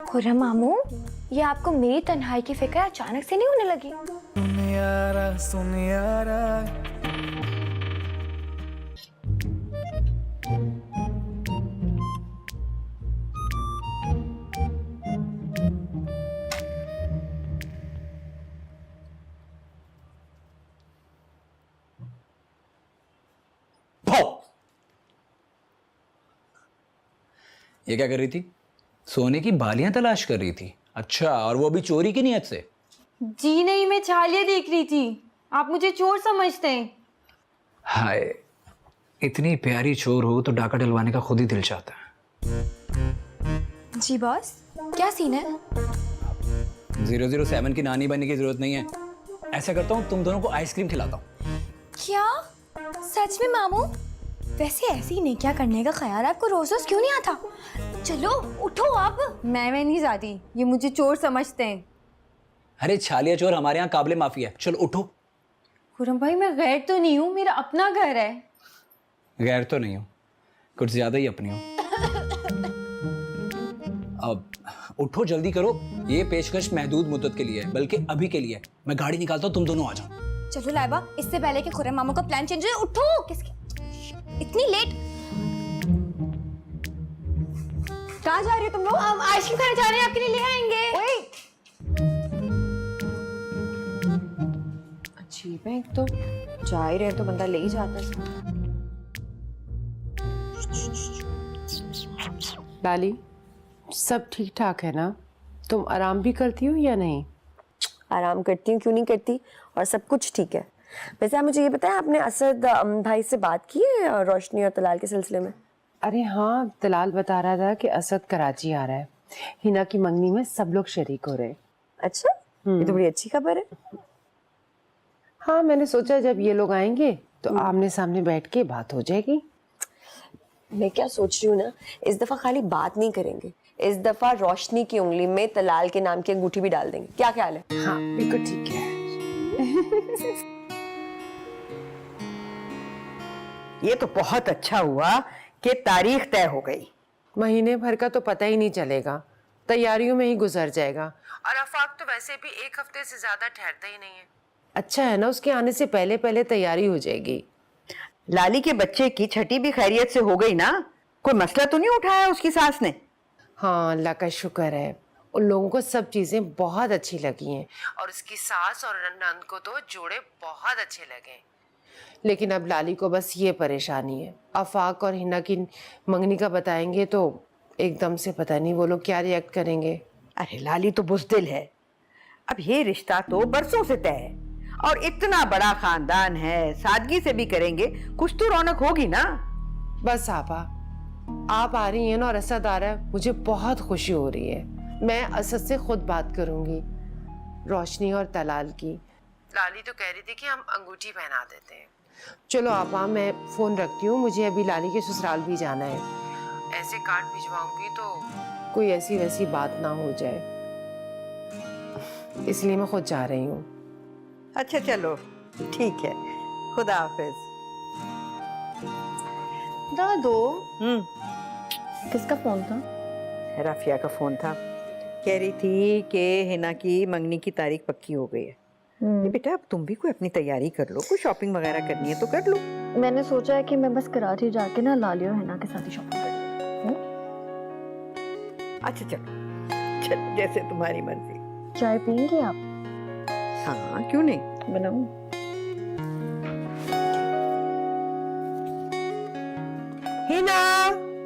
खुर्रम मामू, ये आपको मेरी तन्हाई की फिक्र अचानक से नहीं होने लगी? सुन यारा। ये क्या कर रही थी? सोने की बालियां तलाश कर रही थी। अच्छा, और वो भी चोरी की नियत से? जी नहीं, मैं छालिया देख रही थी। आप मुझे चोर समझते हैं? हाय, इतनी प्यारी चोर हो तो डाका डलवाने का खुद ही दिल चाहता है। जी बॉस, क्या सीन है? 007 की नानी बनने की जरूरत नहीं है। ऐसा करता हूँ, तुम दोनों को आइसक्रीम खिलाता हूँ। क्या? सच में मामू? वैसे ऐसी नेकियां करने का ख्याल आपको रोज रोज क्यों नहीं आता? चलो उठो अब। मैं नहीं जाती, ये मुझे चोर समझते हैं। अरे छालिया चोर हमारे यहाँ काबिले माफी है। चलो उठो। खुर्रम भाई, मैं गैर तो नहीं हूँ, मेरा अपना घर है। गैर तो नहीं हो, कुछ ज्यादा ही अपनी हो। अब उठो, जल्दी करो। ये पेशकश महदूद मुद्दत के लिए है, बल्कि अभी के लिए है। मैं गाड़ी निकालता हूँ, तुम दोनों आ जाओ। चलो लाइबा, इससे पहले कि खुर्रम मामू का प्लान चेंज हो। उठो। किसकी इतनी लेट? कहाँ जा रही हो तुम लोग? हम आइसक्रीम खाने जा रहे हैं, आपके लिए ले आएंगे। ओए, अजीब है। एक तो जा ही रहे तो बंदा ले ही जाता है। लाली, सब ठीक ठाक है ना? तुम आराम भी करती हो या नहीं? आराम करती हूँ, क्यों नहीं करती, और सब कुछ ठीक है। वैसे आप मुझे ये बताएं, आपने असद भाई से बात की है रोशनी और तलाल के सिलसिले में? अरे हाँ, तलाल बता रहा था कि असद कराची आ रहा है। हिना की मंगनी में सब लोग शरीक हो रहे हैं। अच्छा, ये तो बड़ी अच्छी खबर है। हाँ, मैंने सोचा जब ये लोग आएंगे तो आमने सामने बैठ के बात हो जाएगी। मैं क्या सोच रही हूँ ना, इस दफा खाली बात नहीं करेंगे, इस दफा रोशनी की उंगली में तलाल के नाम की अंगूठी भी डाल देंगे। क्या ख्याल है? हाँ बिल्कुल ठीक है। ये तो बहुत अच्छा हुआ कि तारीख तय हो गई। महीने भर का तो पता ही नहीं चलेगा, तैयारियों में ही गुजर जाएगा। और आफाक तो वैसे भी एक हफ्ते से ज्यादा ठहरता ही नहीं है। अच्छा है ना, उसके आने से पहले पहले तैयारी हो जाएगी। लाली के बच्चे की छठी भी खैरियत से हो गई ना? कोई मसला तो नहीं उठाया उसकी सास ने? हाँ, अल्लाह का शुक्र है। उन लोगों को सब चीजें बहुत अच्छी लगी हैं और उसकी सास और नंद को तो जोड़े बहुत अच्छे लगे। लेकिन अब लाली को बस ये परेशानी है, आफाक और हिना की मंगनी का बताएंगे तो एकदम से पता नहीं वो लोग क्या रिएक्ट करेंगे। अरे लाली तो बुज़दिल है। अब ये रिश्ता तो बरसों से तय है और इतना बड़ा खानदान है, सादगी से भी करेंगे कुछ तो रौनक होगी ना। बस आपा, आप आ रही हैं ना और असद आ रहा है, मुझे बहुत खुशी हो रही है। मैं असद से खुद बात करूंगी रोशनी और तलाल की। लाली तो कह रही थी कि हम अंगूठी पहना देते हैं। चलो आपा, मैं फोन रखती हूँ, मुझे अभी लाली के ससुराल भी जाना है। ऐसे कार्ड भिजवाऊंगी तो कोई ऐसी वैसी बात ना हो जाए, इसलिए मैं खुद जा रही हूँ। अच्छा चलो ठीक है, खुदा हाफिज। दादो, किसका फोन था? राफिया का फोन था। कह रही थी कि हिना की मंगनी की तारीख पक्की हो गई है। ये बेटा, अब तुम भी कोई अपनी तैयारी कर लो, कोई शॉपिंग वगैरह करनी है तो कर लो। मैंने सोचा है कि मैं बस कराची जाके ना लाली और हिना के साथ ही शॉपिंग कर लूं। अच्छा चलो, जैसे तुम्हारी मर्जी। चाय पियेंगे आप? हाँ क्यों नहीं, बनाऊं? हिना,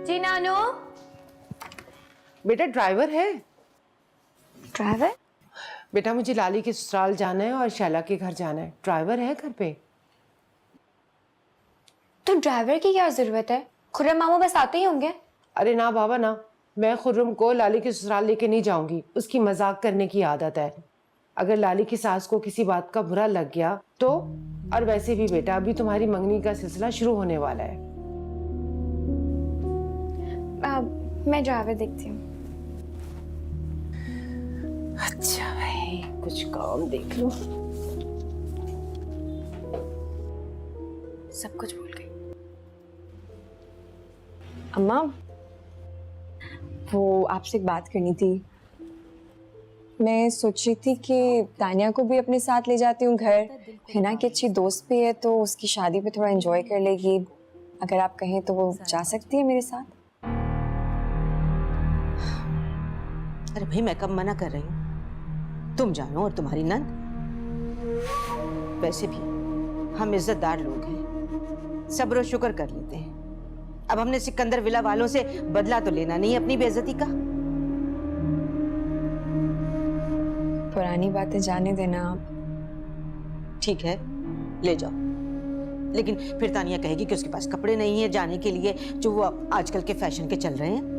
जी नानो। बेटा ड्राइवर है? ड्राइवर? बेटा मुझे लाली के ससुराल जाना है और शैला के घर जाना है, ड्राइवर है घर पे? तो ड्राइवर की क्या जरूरत है? खुर्रम मामू बस आते ही होंगे। अरे ना बाबा ना, मैं खुर्रम को लाली के ससुराल लेके नहीं जाऊंगी, उसकी मजाक करने की आदत है। अगर लाली की सास को किसी बात का बुरा लग गया तो, और वैसे भी बेटा अभी तुम्हारी मंगनी का सिलसिला शुरू होने वाला है। मैं ड्राइवर देखती हूँ। अच्छा भाई, कुछ काम देख लो। सब कुछ भूल गई। अम्मा, वो आपसे एक बात करनी थी। मैं सोच रही थी कि तानिया को भी अपने साथ ले जाती हूँ घर। हिना की अच्छी दोस्त भी है तो उसकी शादी पे थोड़ा एंजॉय कर लेगी। अगर आप कहें तो वो जा सकती है मेरे साथ। अरे भाई मैं कब मना कर रही हूँ, तुम जानो और तुम्हारी नंद। वैसे भी हम इज्जतदार लोग हैं, सब्र और शुक्र कर लेते हैं। अब हमने सिकंदर विला वालों से बदला तो लेना नहीं अपनी बेइज्जती का। पुरानी बातें जाने देना आप। ठीक है ले जाओ, लेकिन फिर तानिया कहेगी कि उसके पास कपड़े नहीं है जाने के लिए जो वो आजकल के फैशन के चल रहे हैं।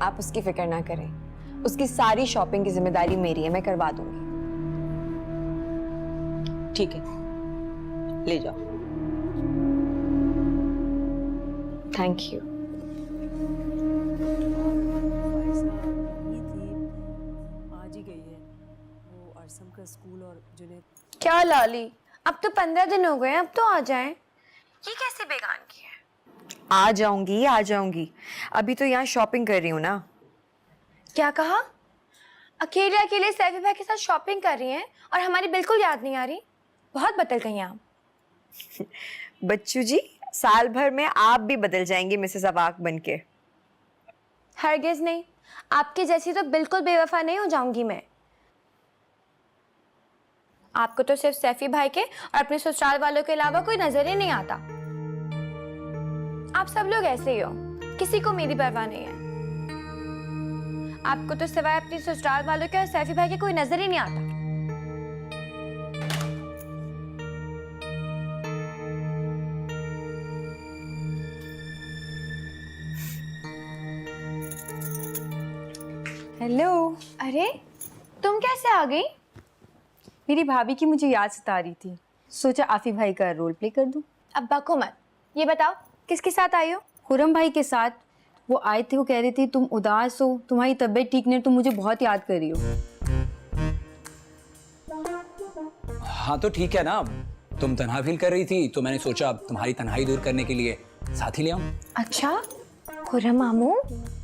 आप उसकी फिक्र ना करें, उसकी सारी शॉपिंग की जिम्मेदारी मेरी है, मैं करवा दूंगी। ठीक है ले जाओ। Thank you. आज ही गई है वो अरसम का स्कूल और जुनेद। क्या लाली, अब तो 15 दिन हो गए, अब तो आ जाएं। ये कैसे बेगान की है? आ जाऊंगी। अभी तो यहाँ शॉपिंग कर रही हूँ ना। क्या कहा? अकेले अकेले सैफी भाई के साथ शॉपिंग कर रही हैं और हमारी बिल्कुल याद नहीं आ रही। बहुत बदल गई हैं आप। बच्चू जी, साल भर में आप भी बदल जाएंगे मिसेस अवाक बनके। हरगिज नहीं, आपकी जैसी तो बिल्कुल बेवफा नहीं हो जाऊंगी मैं। आपको तो सिर्फ सैफी भाई के और अपने ससुराल वालों के अलावा कोई नजर ही नहीं आता। आप सब लोग ऐसे ही हो, किसी को मेरी परवाह नहीं है। आपको तो सिवाय अपनी ससुराल वालों के और सैफी भाई के कोई नजर ही नहीं आता। हेलो। अरे तुम कैसे आ गई? मेरी भाभी की मुझे याद सता रही थी, सोचा आफी भाई का रोल प्ले कर दूं। अब बको मत, ये बताओ किसके साथ आई हो? खुरम भाई के साथ। वो आए थे, वो कह रही थी तुम उदास हो, तुम्हारी तबीयत ठीक नहीं, तुम मुझे बहुत याद कर रही हो। हाँ तो ठीक है ना, तुम तन्हा फील कर रही थी तो मैंने सोचा अब तुम्हारी तन्हाई दूर करने के लिए साथ ही ले आऊं। अच्छा खुर्रम मामू,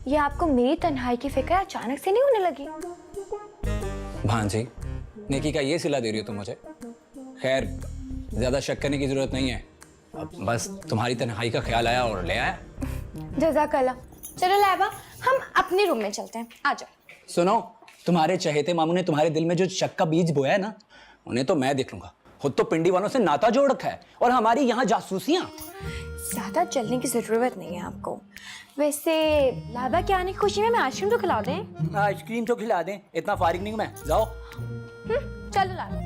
ये आपको मेरी तन्हाई की फिक्र अचानक से नहीं होने लगी? भांजी, नेकी का ये सिला दे रही हो तुम मुझे। खैर ज्यादा शक करने की जरूरत नहीं है, अब बस तुम्हारी तन्हाई का ख्याल आया और ले आया। जज़ाकल्लाह। चलो लाइबा, हम अपने रूम में चलते हैं, आ जाओ। सुनो, तुम्हारे चहेते मामू ने तुम्हारे दिल में जो शक का बीज बोया है ना, उन्हें तो मैं देख लूंगा। खुद तो पिंडी वालों से नाता जोड़ रखा है और हमारी यहाँ जासूसियां। ज्यादा चलने की जरूरत नहीं है आपको। वैसे लाइबा के आने की खुशी में मैं आइसक्रीम तो खिला दें? आइसक्रीम तो खिला दें, इतना फारिग नहीं हूं मैं। जाओ। चलो लाइबा।